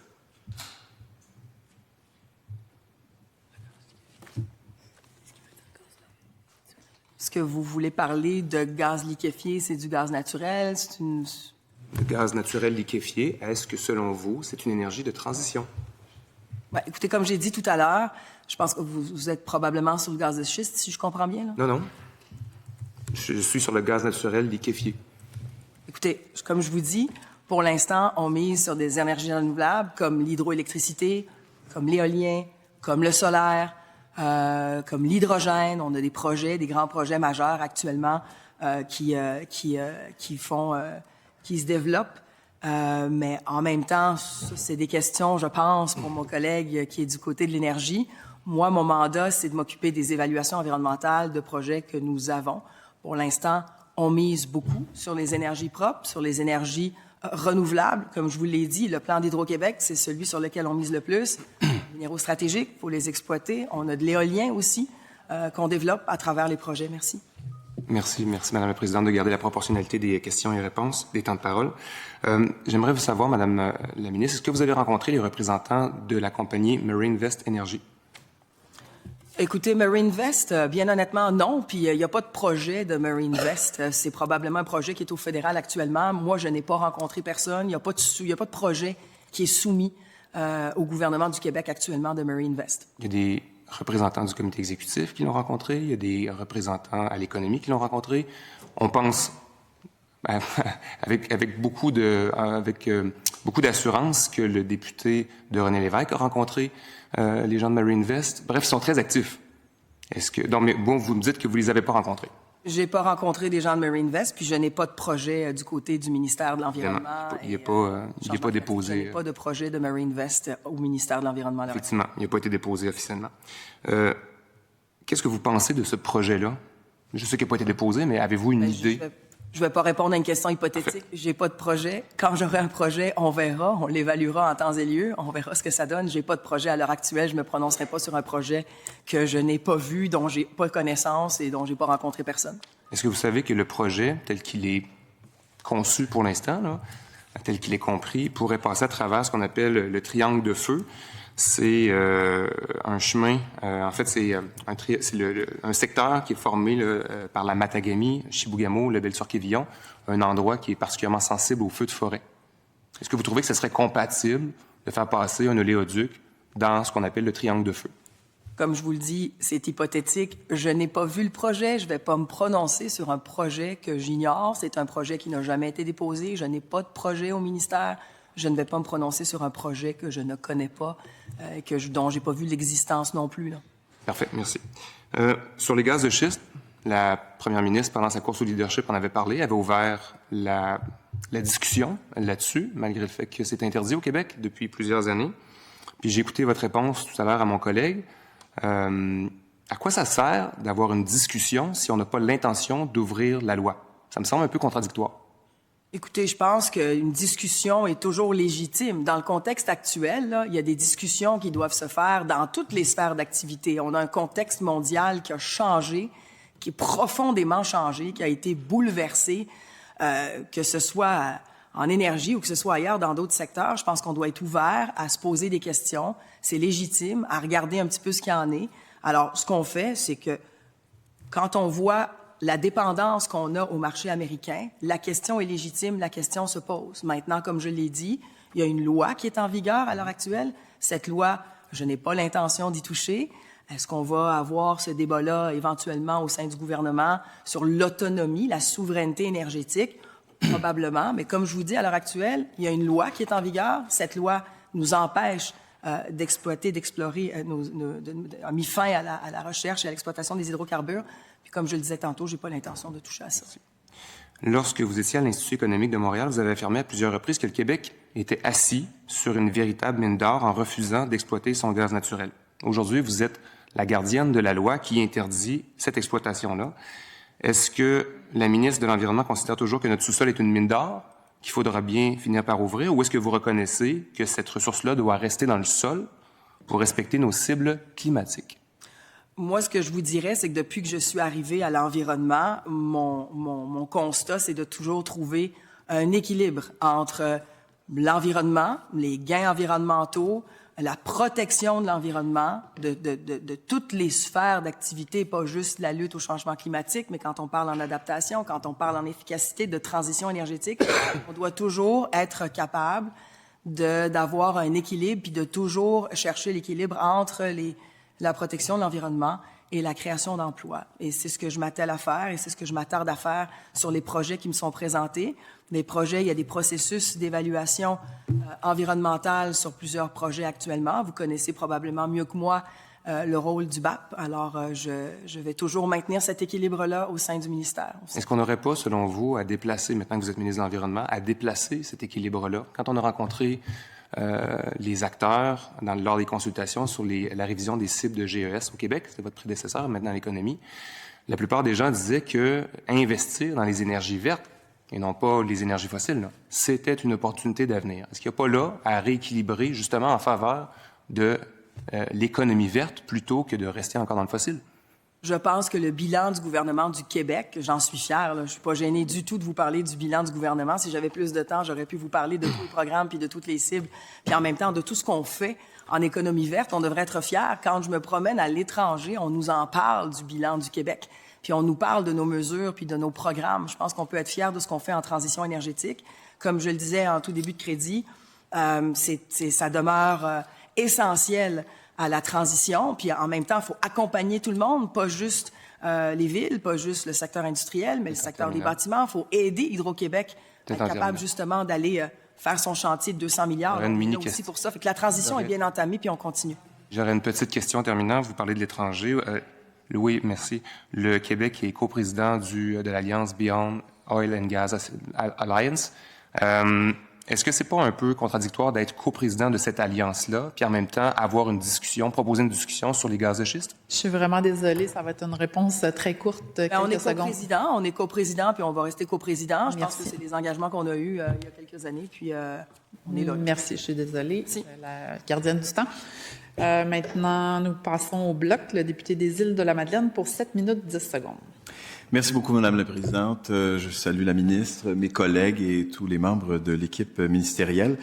Est-ce que vous voulez parler de gaz liquéfié, c'est du gaz naturel? Le gaz naturel liquéfié, est-ce que, selon vous, c'est une énergie de transition? Ben, écoutez, comme j'ai dit tout à l'heure, je pense que vous êtes probablement sur le gaz de schiste, si je comprends bien. Là. Non. Je suis sur le gaz naturel liquéfié. Écoutez, comme je vous dis, pour l'instant, on mise sur des énergies renouvelables comme l'hydroélectricité, comme l'éolien, comme le solaire, comme l'hydrogène. On a des projets, des grands projets majeurs actuellement qui se développent. Mais en même temps, c'est des questions, je pense, pour mon collègue qui est du côté de l'énergie. Moi, mon mandat, c'est de m'occuper des évaluations environnementales de projets que nous avons. Pour l'instant, on mise beaucoup sur les énergies propres, sur les énergies renouvelables. Comme je vous l'ai dit, le plan d'Hydro-Québec, c'est celui sur lequel on mise le plus. Les minéraux stratégiques, il faut les exploiter. On a de l'éolien aussi qu'on développe à travers les projets. Merci. Merci, Madame la Présidente, de garder la proportionnalité des questions et réponses, des temps de parole. J'aimerais vous savoir, Madame la ministre, est-ce que vous avez rencontré les représentants de la compagnie Marinevest Energy? Écoutez, Marinevest, bien honnêtement, non. Puis il n'y a pas de projet de Marinevest. C'est probablement un projet qui est au fédéral actuellement. Moi, je n'ai pas rencontré personne. Il n'y a pas de projet qui est soumis au gouvernement du Québec actuellement de Marinvest. Il y a des représentants du comité exécutif qui l'ont rencontré, il y a des représentants à l'économie qui l'ont rencontré. On pense avec beaucoup d'assurance que le député de René Lévesque a rencontré les gens de Marinvest. Bref, ils sont très actifs. Mais vous me dites que vous les avez pas rencontrés. J'ai pas rencontré des gens de Marinvest, puis je n'ai pas de projet du côté du ministère de l'Environnement. Il n'est pas déposé. Je n'ai pas de projet de Marinvest au ministère de l'Environnement. Effectivement, il n'a pas été déposé officiellement. Qu'est-ce que vous pensez de ce projet-là? Je sais qu'il n'a pas été déposé, mais avez-vous une idée? Je ne vais pas répondre à une question hypothétique. J'ai pas de projet. Quand j'aurai un projet, on verra, on l'évaluera en temps et lieu, on verra ce que ça donne. J'ai pas de projet à l'heure actuelle. Je me prononcerai pas sur un projet que je n'ai pas vu, dont j'ai pas connaissance et dont j'ai pas rencontré personne. Est-ce que vous savez que le projet, tel qu'il est conçu pour l'instant, là, tel qu'il est compris, pourrait passer à travers ce qu'on appelle le triangle de feu? C'est un chemin, en fait, c'est un secteur qui est formé par la Matagami, Chibougamau, le Belle-Sur-Quévillon, un endroit qui est particulièrement sensible aux feux de forêt. Est-ce que vous trouvez que ce serait compatible de faire passer un oléoduc dans ce qu'on appelle le triangle de feu? Comme je vous le dis, c'est hypothétique. Je n'ai pas vu le projet. Je ne vais pas me prononcer sur un projet que j'ignore. C'est un projet qui n'a jamais été déposé. Je n'ai pas de projet au ministère. Je ne vais pas me prononcer sur un projet que je ne connais pas, dont je n'ai pas vu l'existence non plus. Là. Parfait, merci. Sur les gaz de schiste, la première ministre, pendant sa course au leadership, en avait parlé, avait ouvert la discussion là-dessus, malgré le fait que c'est interdit au Québec depuis plusieurs années. Puis j'ai écouté votre réponse tout à l'heure à mon collègue. À quoi ça sert d'avoir une discussion si on n'a pas l'intention d'ouvrir la loi? Ça me semble un peu contradictoire. Écoutez, je pense qu'une discussion est toujours légitime. Dans le contexte actuel, là, il y a des discussions qui doivent se faire dans toutes les sphères d'activité. On a un contexte mondial qui a changé, qui est profondément changé, qui a été bouleversé, que ce soit en énergie ou que ce soit ailleurs dans d'autres secteurs. Je pense qu'on doit être ouvert à se poser des questions. C'est légitime, à regarder un petit peu ce qu'il y en est. Alors, ce qu'on fait, c'est que quand on voit la dépendance qu'on a au marché américain, la question est légitime, la question se pose. Maintenant, comme je l'ai dit, il y a une loi qui est en vigueur à l'heure actuelle. Cette loi, je n'ai pas l'intention d'y toucher. Est-ce qu'on va avoir ce débat-là éventuellement au sein du gouvernement sur l'autonomie, la souveraineté énergétique? Probablement, mais comme je vous dis, à l'heure actuelle, il y a une loi qui est en vigueur. Cette loi nous empêche d'explorer, a mis fin à la recherche et à l'exploitation des hydrocarbures. Puis comme je le disais tantôt, j'ai pas l'intention de toucher à ça. Lorsque vous étiez à l'Institut économique de Montréal, vous avez affirmé à plusieurs reprises que le Québec était assis sur une véritable mine d'or en refusant d'exploiter son gaz naturel. Aujourd'hui, vous êtes la gardienne de la loi qui interdit cette exploitation-là. Est-ce que la ministre de l'Environnement considère toujours que notre sous-sol est une mine d'or, qu'il faudra bien finir par ouvrir, ou est-ce que vous reconnaissez que cette ressource-là doit rester dans le sol pour respecter nos cibles climatiques? Moi, ce que je vous dirais, c'est que depuis que je suis arrivée à l'environnement, mon constat, c'est de toujours trouver un équilibre entre l'environnement, les gains environnementaux, la protection de l'environnement, de toutes les sphères d'activité, pas juste la lutte au changement climatique, mais quand on parle en adaptation, quand on parle en efficacité, de transition énergétique, on doit toujours être capable d'avoir un équilibre, puis de toujours chercher l'équilibre entre la protection de l'environnement et la création d'emplois. Et c'est ce que je m'attelle à faire et c'est ce que je m'attarde à faire sur les projets qui me sont présentés. Les projets, il y a des processus d'évaluation environnementale sur plusieurs projets actuellement. Vous connaissez probablement mieux que moi le rôle du BAP. Alors, je vais toujours maintenir cet équilibre-là au sein du ministère. Est-ce qu'on n'aurait pas, selon vous, à déplacer, maintenant que vous êtes ministre de l'Environnement, à déplacer cet équilibre-là? Quand on a rencontré les acteurs lors des consultations sur la révision des cibles de GES au Québec, c'était votre prédécesseur, maintenant à l'économie, la plupart des gens disaient que investir dans les énergies vertes, et non pas les énergies fossiles, c'était une opportunité d'avenir. Est-ce qu'il n'y a pas là à rééquilibrer justement en faveur de l'économie verte plutôt que de rester encore dans le fossile? Je pense que le bilan du gouvernement du Québec, j'en suis fière, là, je suis pas gênée du tout de vous parler du bilan du gouvernement. Si j'avais plus de temps, j'aurais pu vous parler de tous les programmes puis de toutes les cibles, puis en même temps de tout ce qu'on fait en économie verte. On devrait être fiers. Quand je me promène à l'étranger, on nous en parle du bilan du Québec, puis on nous parle de nos mesures puis de nos programmes. Je pense qu'on peut être fiers de ce qu'on fait en transition énergétique. Comme je le disais en tout début de crédit, ça demeure essentiel à la transition. Puis en même temps, il faut accompagner tout le monde, pas juste les villes, pas juste le secteur industriel, mais le secteur des bâtiments. Il faut aider Hydro-Québec à être capable justement d'aller faire son chantier de 200 milliards. On est aussi pour ça. Fait que la transition est bien entamée, puis on continue. J'aurais une petite question en terminant. Vous parlez de l'étranger. Oui, merci. Le Québec est coprésident de l'Alliance Beyond Oil and Gas Alliance. Est-ce que c'est pas un peu contradictoire d'être coprésident de cette alliance-là, puis en même temps avoir une discussion, proposer une discussion sur les gaz de schiste? Je suis vraiment désolée, ça va être une réponse très courte, on est secondes. on est coprésident, puis on va rester coprésident. Je pense Merci. que c'est des engagements qu'on a eus il y a quelques années, puis on est là. Merci, je suis désolée. Merci. La gardienne du temps. Maintenant, nous passons au bloc, le député des Îles-de-la-Madeleine, pour 7 minutes 10 secondes. Merci beaucoup, Madame la Présidente. Je salue la ministre, mes collègues et tous les membres de l'équipe ministérielle.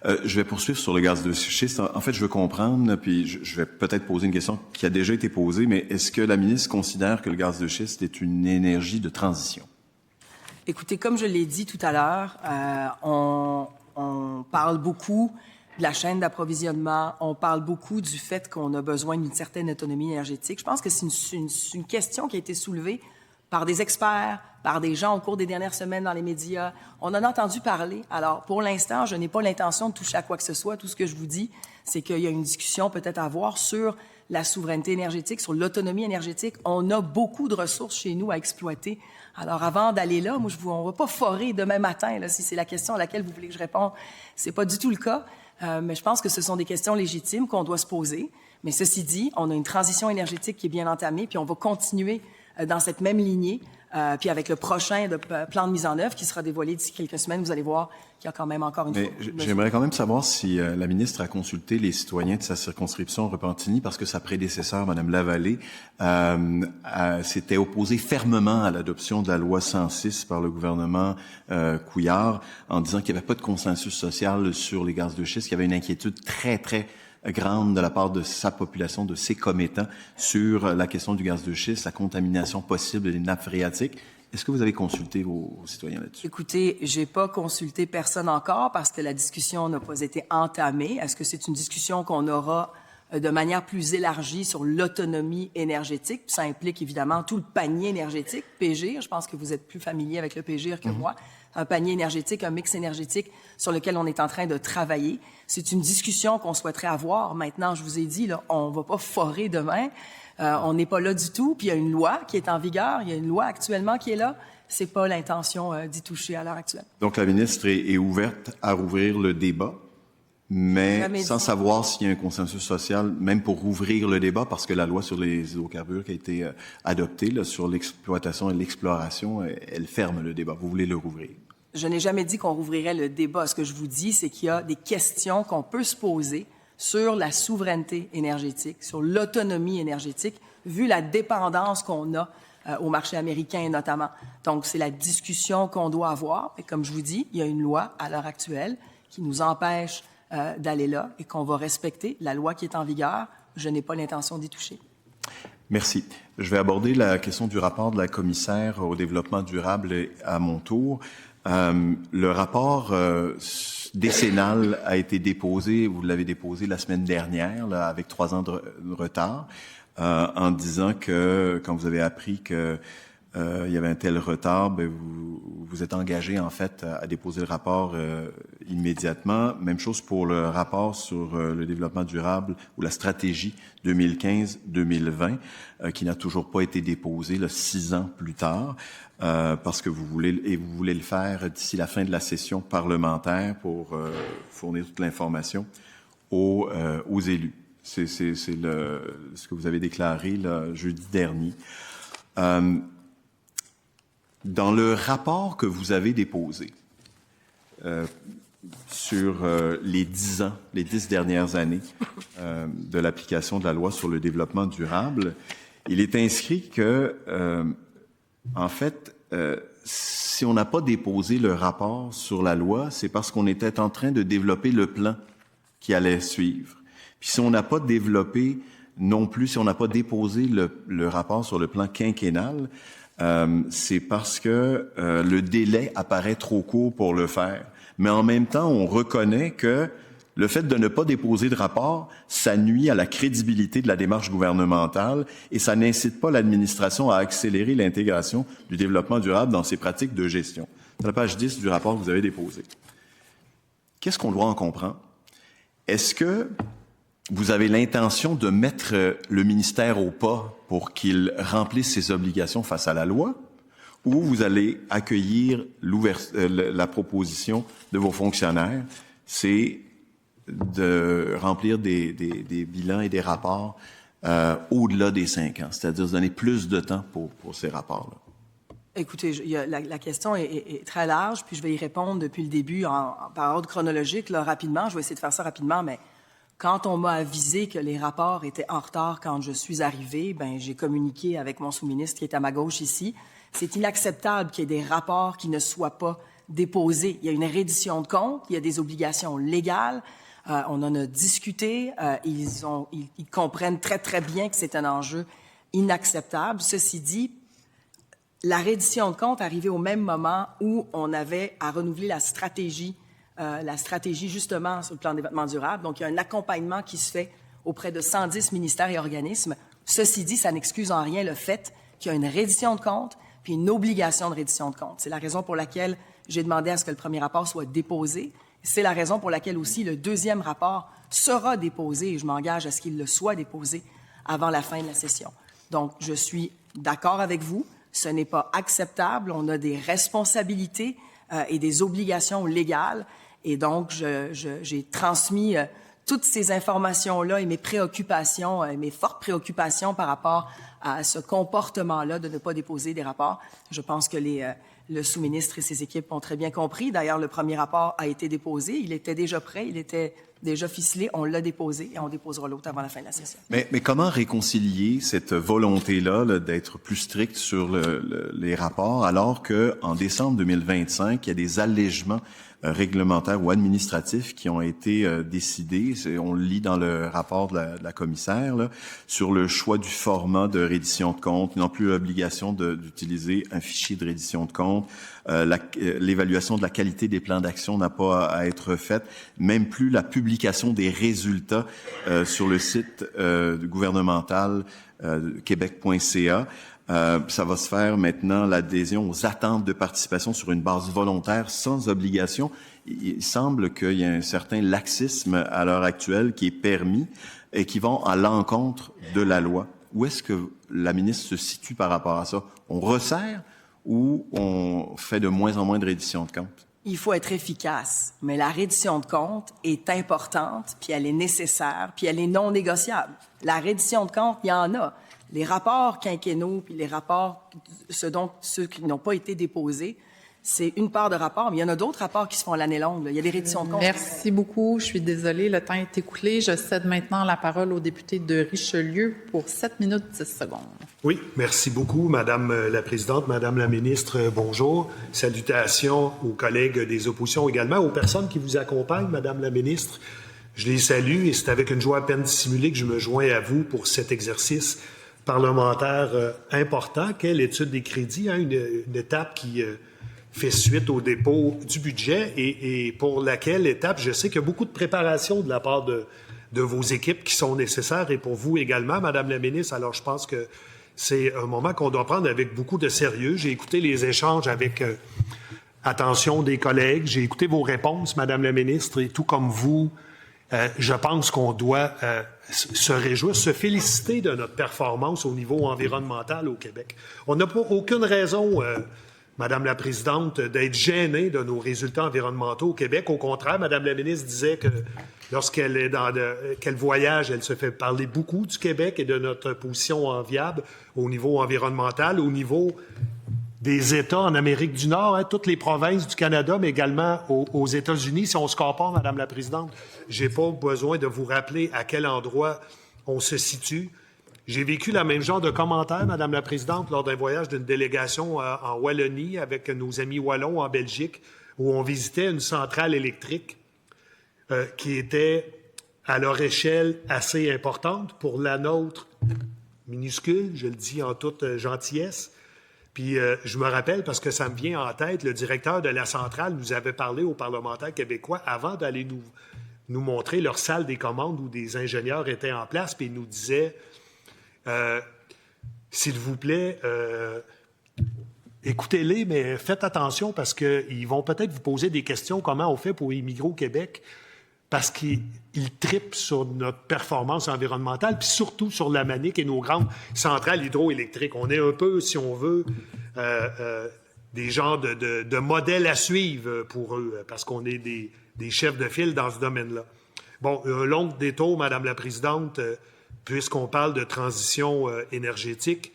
Je vais poursuivre sur le gaz de schiste. En fait, je veux comprendre, puis je vais peut-être poser une question qui a déjà été posée, mais est-ce que la ministre considère que le gaz de schiste est une énergie de transition? Écoutez, comme je l'ai dit tout à l'heure, on parle beaucoup de la chaîne d'approvisionnement, on parle beaucoup du fait qu'on a besoin d'une certaine autonomie énergétique. Je pense que c'est une question qui a été soulevée par des experts, par des gens au cours des dernières semaines dans les médias. On en a entendu parler. Alors, pour l'instant, je n'ai pas l'intention de toucher à quoi que ce soit. Tout ce que je vous dis, c'est qu'il y a une discussion peut-être à avoir sur la souveraineté énergétique, sur l'autonomie énergétique. On a beaucoup de ressources chez nous à exploiter. Alors, avant d'aller là, moi, on ne va pas forer demain matin, là, si c'est la question à laquelle vous voulez que je réponde. C'est pas du tout le cas. Mais je pense que ce sont des questions légitimes qu'on doit se poser. Mais ceci dit, on a une transition énergétique qui est bien entamée, puis on va continuer dans cette même lignée. Puis avec le prochain plan de mise en œuvre qui sera dévoilé d'ici quelques semaines, vous allez voir qu'il y a quand même encore une fois. J'aimerais quand même savoir si la ministre a consulté les citoyens de sa circonscription Repentigny, parce que sa prédécesseur, Mme Lavallée, s'était opposée fermement à l'adoption de la loi 106 par le gouvernement Couillard, en disant qu'il n'y avait pas de consensus social sur les gaz de schiste, qu'il y avait une inquiétude très, très grande de la part de sa population, de ses commettants, sur la question du gaz de schiste, la contamination possible des nappes phréatiques. Est-ce que vous avez consulté vos citoyens là-dessus? Écoutez, j'ai pas consulté personne encore parce que la discussion n'a pas été entamée. Est-ce que c'est une discussion qu'on aura de manière plus élargie sur l'autonomie énergétique? Ça implique évidemment tout le panier énergétique, PGIR. Je pense que vous êtes plus familier avec le PGIR que moi. Un panier énergétique, un mix énergétique sur lequel on est en train de travailler. C'est une discussion qu'on souhaiterait avoir. Maintenant, je vous ai dit, là, on va pas forer demain. On n'est pas là du tout. Puis il y a une loi qui est en vigueur. Il y a une loi actuellement qui est là. C'est pas l'intention d'y toucher à l'heure actuelle. Donc la ministre est ouverte à rouvrir le débat, mais sans savoir s'il y a un consensus social, même pour rouvrir le débat, parce que la loi sur les hydrocarbures qui a été adoptée là, sur l'exploitation et l'exploration, elle ferme le débat. Vous voulez le rouvrir? Je n'ai jamais dit qu'on rouvrirait le débat. Ce que je vous dis, c'est qu'il y a des questions qu'on peut se poser sur la souveraineté énergétique, sur l'autonomie énergétique, vu la dépendance qu'on a au marché américain notamment. Donc, c'est la discussion qu'on doit avoir. Et comme je vous dis, il y a une loi à l'heure actuelle qui nous empêche d'aller là et qu'on va respecter. La loi qui est en vigueur, je n'ai pas l'intention d'y toucher. Merci. Je vais aborder la question du rapport de la commissaire au développement durable à mon tour. Le rapport décennal a été déposé, vous l'avez déposé la semaine dernière, là, avec 3 ans de retard, en disant que, quand vous avez appris que il y avait un tel retard, ben vous êtes engagé en fait à déposer le rapport immédiatement. Même chose pour le rapport sur le développement durable ou la stratégie 2015-2020 qui n'a toujours pas été déposé là, 6 ans plus tard parce que vous voulez le faire d'ici la fin de la session parlementaire pour fournir toute l'information aux élus. C'est ce que vous avez déclaré là, jeudi dernier. Dans le rapport que vous avez déposé sur les 10 ans, les 10 dernières années de l'application de la loi sur le développement durable, il est inscrit que, en fait, si on n'a pas déposé le rapport sur la loi, c'est parce qu'on était en train de développer le plan qui allait suivre. Puis si on n'a pas développé non plus, si on n'a pas déposé le rapport sur le plan quinquennal, c'est parce que le délai apparaît trop court pour le faire. mais en même temps, on reconnaît que le fait de ne pas déposer de rapport, ça nuit à la crédibilité de la démarche gouvernementale et ça n'incite pas l'administration à accélérer l'intégration du développement durable dans ses pratiques de gestion. C'est la page 10 du rapport que vous avez déposé. Qu'est-ce qu'on doit en comprendre? Est-ce que vous avez l'intention de mettre le ministère au pas pour qu'il remplisse ses obligations face à la loi? Ou vous allez accueillir la proposition de vos fonctionnaires, c'est de remplir des bilans et des rapports au-delà des 5 ans, c'est-à-dire de donner plus de temps pour ces rapports-là? Écoutez, la question est très large, puis je vais y répondre depuis le début par ordre chronologique, là, rapidement. Je vais essayer de faire ça rapidement, mais quand on m'a avisé que les rapports étaient en retard quand je suis arrivée, j'ai communiqué avec mon sous-ministre qui est à ma gauche ici. C'est inacceptable qu'il y ait des rapports qui ne soient pas déposés. Il y a une reddition de comptes, il y a des obligations légales. On en a discuté. Ils comprennent très, très bien que c'est un enjeu inacceptable. Ceci dit, la reddition de comptes arrivait au même moment où on avait à renouveler la stratégie justement sur le plan de développement durable. Donc, il y a un accompagnement qui se fait auprès de 110 ministères et organismes. Ceci dit, ça n'excuse en rien le fait qu'il y a une reddition de comptes puis une obligation de reddition de comptes. C'est la raison pour laquelle j'ai demandé à ce que le premier rapport soit déposé. C'est la raison pour laquelle aussi le deuxième rapport sera déposé, et je m'engage à ce qu'il le soit déposé avant la fin de la session. Donc, je suis d'accord avec vous. Ce n'est pas acceptable. On a des responsabilités et des obligations légales. Et donc, j'ai transmis toutes ces informations-là et mes préoccupations, mes fortes préoccupations par rapport à ce comportement-là de ne pas déposer des rapports. Je pense que le sous-ministre et ses équipes ont très bien compris. D'ailleurs, le premier rapport a été déposé. Il était déjà prêt. Il était déjà ficelé. On l'a déposé et on déposera l'autre avant la fin de la session. Mais comment réconcilier cette volonté-là d'être plus strict sur les rapports alors qu'en décembre 2025, il y a des allègements réglementaires ou administratifs qui ont été décidés, on le lit dans le rapport de la commissaire, là, sur le choix du format de reddition de compte, non plus l'obligation d'utiliser un fichier de reddition de compte, l'évaluation de la qualité des plans d'action n'a pas à être faite, même plus la publication des résultats sur le site gouvernemental québec.ca. Ça va se faire maintenant, l'adhésion aux attentes de participation sur une base volontaire sans obligation. Il semble qu'il y a un certain laxisme à l'heure actuelle qui est permis et qui vont à l'encontre de la loi. Où est-ce que la ministre se situe par rapport à ça? On resserre ou on fait de moins en moins de reddition de comptes? Il faut être efficace, mais la reddition de comptes est importante, puis elle est nécessaire, puis elle est non négociable. La reddition de comptes, il y en a. Les rapports quinquennaux, puis les rapports, ceux qui n'ont pas été déposés, c'est une part de rapport, mais il y en a d'autres rapports qui se font à l'année longue. Là. Il y a des redditions de comptes. Merci beaucoup. Je suis désolée, le temps est écoulé. Je cède maintenant la parole au député de Richelieu pour 7 minutes 10 secondes. Oui, merci beaucoup, Madame la Présidente, Madame la Ministre, bonjour. Salutations aux collègues des oppositions également, aux personnes qui vous accompagnent, Madame la Ministre. Je les salue et c'est avec une joie à peine dissimulée que je me joins à vous pour cet exercice parlementaire important qu'est l'étude des crédits, une étape qui fait suite au dépôt du budget et pour laquelle étape, je sais qu'il y a beaucoup de préparation de la part de vos équipes qui sont nécessaires et pour vous également, Madame la Ministre. Alors, je pense que c'est un moment qu'on doit prendre avec beaucoup de sérieux. J'ai écouté les échanges avec attention des collègues. J'ai écouté vos réponses, Madame la Ministre, et tout comme vous, je pense qu'on doit se réjouir, se féliciter de notre performance au niveau environnemental au Québec. On n'a pas aucune raison, Madame la Présidente, d'être gênée de nos résultats environnementaux au Québec. Au contraire, Madame la Ministre disait que lorsqu'elle est qu'elle voyage, elle se fait parler beaucoup du Québec et de notre position enviable au niveau environnemental, au niveau des États en Amérique du Nord, toutes les provinces du Canada, mais également aux États-Unis. Si on se compare, Madame la Présidente, j'ai pas besoin de vous rappeler à quel endroit on se situe. J'ai vécu la même genre de commentaires, Madame la Présidente, lors d'un voyage d'une délégation en Wallonie avec nos amis wallons en Belgique, où on visitait une centrale électrique qui était à leur échelle assez importante pour la nôtre minuscule, je le dis en toute gentillesse. Puis je me rappelle, parce que ça me vient en tête, le directeur de la centrale nous avait parlé aux parlementaires québécois avant d'aller nous montrer leur salle des commandes où des ingénieurs étaient en place, puis il nous disait, s'il vous plaît, écoutez-les, mais faites attention parce qu'ils vont peut-être vous poser des questions, comment on fait pour immigrer au Québec, parce qu'ils tripent sur notre performance environnementale, puis surtout sur la Manic et nos grandes centrales hydroélectriques. On est un peu, si on veut, des genres de modèles à suivre pour eux, parce qu'on est des chefs de file dans ce domaine-là. Bon, un long détour, Madame la Présidente, puisqu'on parle de transition énergétique.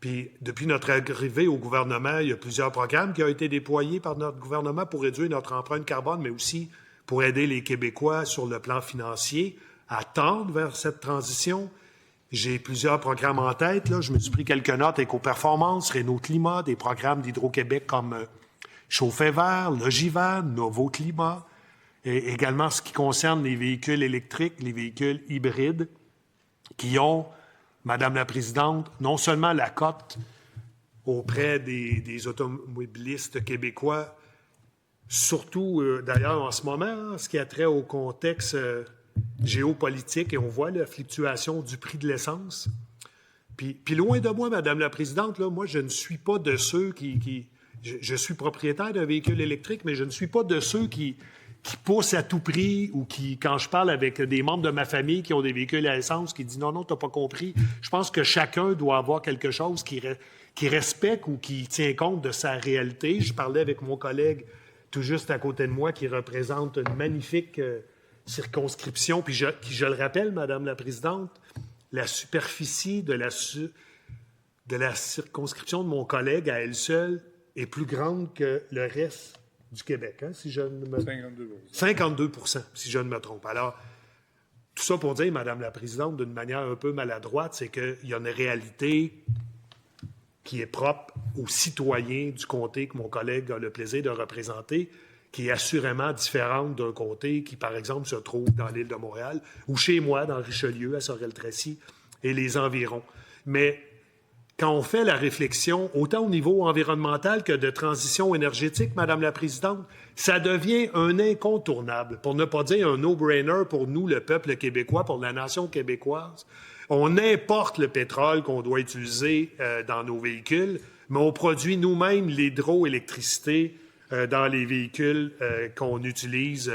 Puis, depuis notre arrivée au gouvernement, il y a plusieurs programmes qui ont été déployés par notre gouvernement pour réduire notre empreinte carbone, mais aussi pour aider les Québécois sur le plan financier à tendre vers cette transition. J'ai plusieurs programmes en tête. Là. Je me suis pris quelques notes Éco-Performance, Réno Climat, des programmes d'Hydro-Québec comme Chauffer vert, Logivan, Novo Climat, et également ce qui concerne les véhicules électriques, les véhicules hybrides, qui ont, Madame la Présidente, non seulement la cote auprès des automobilistes québécois, surtout, d'ailleurs, en ce moment, ce qui a trait au contexte géopolitique, et on voit la fluctuation du prix de l'essence. Puis loin de moi, Madame la Présidente, là, moi, je ne suis pas de ceux qui je suis propriétaire d'un véhicule électrique, mais je ne suis pas de ceux qui poussent à tout prix ou qui, quand je parle avec des membres de ma famille qui ont des véhicules à essence, qui disent « Non, t'as pas compris ». Je pense que chacun doit avoir quelque chose qui respecte ou qui tient compte de sa réalité. Je parlais avec mon collègue tout juste à côté de moi, qui représente une magnifique circonscription. Puis, je le rappelle, Madame la Présidente, la superficie de la circonscription de mon collègue à elle seule est plus grande que le reste du Québec, hein, si je ne me... 52 % si je ne me trompe. Alors, tout ça pour dire, Madame la Présidente, d'une manière un peu maladroite, c'est qu'il y a une réalité qui est propre aux citoyens du comté que mon collègue a le plaisir de représenter, qui est assurément différente d'un comté qui, par exemple, se trouve dans l'île de Montréal ou chez moi, dans Richelieu, à Sorel-Tracy et les environs. Mais quand on fait la réflexion, autant au niveau environnemental que de transition énergétique, Madame la Présidente, ça devient un incontournable, pour ne pas dire un no-brainer pour nous, le peuple québécois, pour la nation québécoise. On importe le pétrole qu'on doit utiliser dans nos véhicules, mais on produit nous-mêmes l'hydroélectricité dans les véhicules qu'on utilise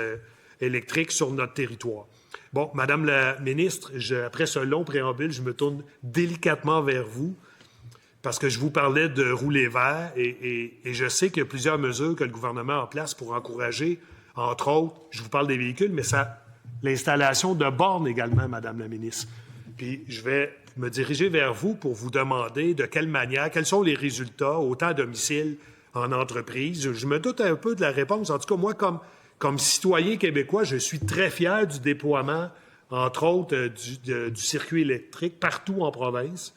électriques sur notre territoire. Bon, Madame la ministre, après ce long préambule, je me tourne délicatement vers vous parce que je vous parlais de rouler vert et je sais qu'il y a plusieurs mesures que le gouvernement a en place pour encourager, entre autres, je vous parle des véhicules, mais l'installation de bornes également, Madame la ministre. Puis je vais me diriger vers vous pour vous demander de quelle manière, quels sont les résultats, autant à domicile, en entreprise. Je me doute un peu de la réponse. En tout cas, moi, comme citoyen québécois, je suis très fier du déploiement, entre autres, du circuit électrique partout en province,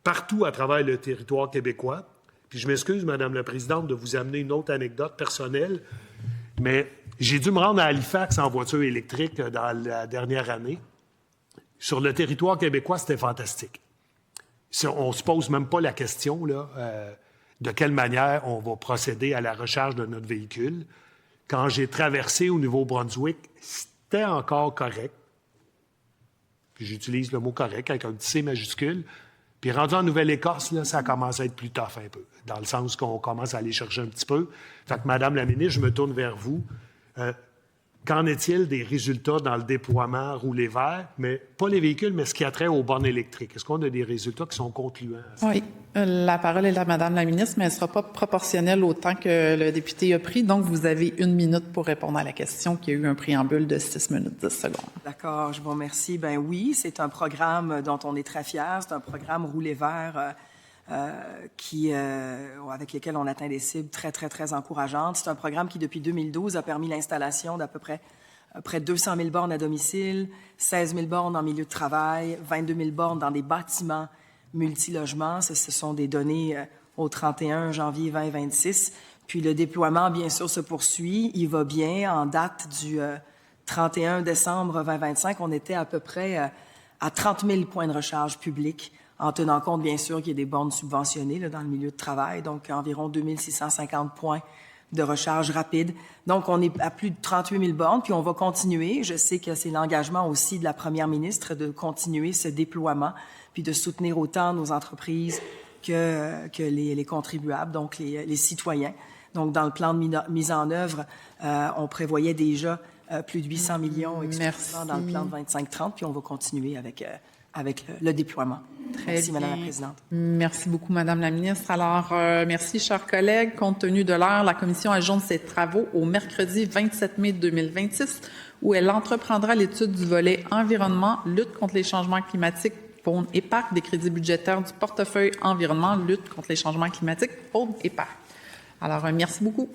partout à travers le territoire québécois. Puis je m'excuse, Madame la Présidente, de vous amener une autre anecdote personnelle, mais j'ai dû me rendre à Halifax en voiture électrique dans la dernière année. Sur le territoire québécois, c'était fantastique. On ne se pose même pas la question là, de quelle manière on va procéder à la recharge de notre véhicule. Quand j'ai traversé au Nouveau-Brunswick, c'était encore correct. Puis j'utilise le mot correct avec un petit C majuscule. Puis rendu en Nouvelle-Écosse, là, ça commence à être plus tough un peu, dans le sens qu'on commence à aller chercher un petit peu. Fait que, Madame la ministre, je me tourne vers vous. Qu'en est-il des résultats dans le déploiement roulé vert, mais pas les véhicules, mais ce qui a trait aux bornes électriques? Est-ce qu'on a des résultats qui sont concluants? Oui. La parole est à Madame la ministre, mais elle ne sera pas proportionnelle au temps que le député a pris. Donc, vous avez 1 minute pour répondre à la question qui a eu un préambule de 6 minutes 10 secondes. D'accord, je vous remercie. Ben oui, c'est un programme dont on est très fiers. C'est un programme roulé vert avec lesquels on atteint des cibles très, très, très encourageantes. C'est un programme qui, depuis 2012, a permis l'installation d'à peu près près de 200 000 bornes à domicile, 16 000 bornes en milieu de travail, 22 000 bornes dans des bâtiments multilogements. Ce sont des données au 31 janvier 2026. Puis le déploiement, bien sûr, se poursuit. Il va bien. En date du 31 décembre 2025, on était à peu près à 30 000 points de recharge publics en tenant compte, bien sûr, qu'il y a des bornes subventionnées là, dans le milieu de travail, donc environ 2650 points de recharge rapide. Donc, on est à plus de 38 000 bornes, puis on va continuer. Je sais que c'est l'engagement aussi de la première ministre de continuer ce déploiement, puis de soutenir autant nos entreprises que les contribuables, donc les citoyens. Donc, dans le plan de mise en œuvre, on prévoyait déjà plus de 800 millions exclusivement dans le plan de 25-30, puis on va continuer avec le déploiement. Merci, Madame la Présidente. Merci beaucoup, Madame la Ministre. Alors, merci, chers collègues. Compte tenu de l'heure, la Commission ajoute ses travaux au mercredi 27 mai 2026, où elle entreprendra l'étude du volet environnement, lutte contre les changements climatiques, faune et parcs, des crédits budgétaires du portefeuille environnement, lutte contre les changements climatiques, faune et parcs. Alors, merci beaucoup.